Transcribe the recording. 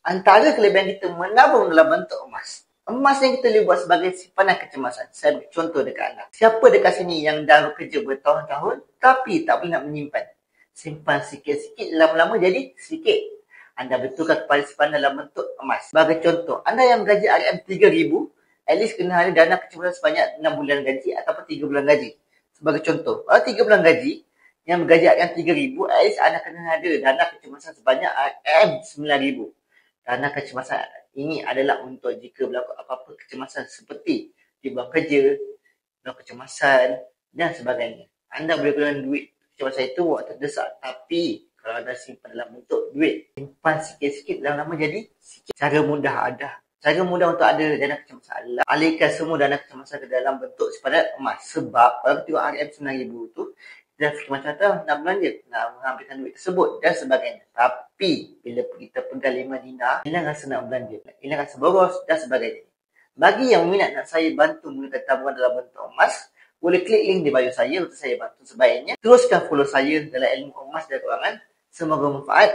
Antara kelebihan kita menabung dalam bentuk emas. Emas yang kita boleh buat sebagai simpanan kecemasan. Saya beri contoh dekat anda. Siapa dekat sini yang dah bekerja bertahun-tahun tapi tak boleh nak menyimpan? Simpan sikit-sikit, lama-lama jadi sikit. Anda betulkan kepada simpanan dalam bentuk emas. Sebagai contoh, anda yang gaji RM 3,000, at least kena ada dana kecemasan sebanyak 6 bulan gaji ataupun 3 bulan gaji. Sebagai contoh, kalau 3 bulan gaji, yang bergaji RM 3,000, at least anda kena ada dana kecemasan sebanyak RM 9,000. Dana kecemasan ini adalah untuk jika berlaku apa-apa kecemasan seperti di buang kerja, buang kecemasan dan sebagainya. Anda boleh gunakan duit kecemasan itu waktu terdesak. Tapi kalau anda simpan dalam bentuk duit, simpan sikit-sikit lama-lama jadi sikit. Cara mudah untuk ada dana kecemasan adalah alihkan semua dana kecemasan ke dalam bentuk simpanan emas. Sebab kalau tengok RM 9,000 tu, dan macam kata nak belanja, nak mengambilkan duit tersebut dan sebagainya. Tapi bila kita pegang 5 dinar, hilang rasa nak belanja, hilang rasa boros dan sebagainya. Bagi yang minat nak saya bantu menggunakan tabungan dalam bentuk emas, boleh klik link di bio saya untuk saya bantu sebaiknya. Teruskan follow saya dalam ilmu emas dan keuangan. Semoga bermanfaat.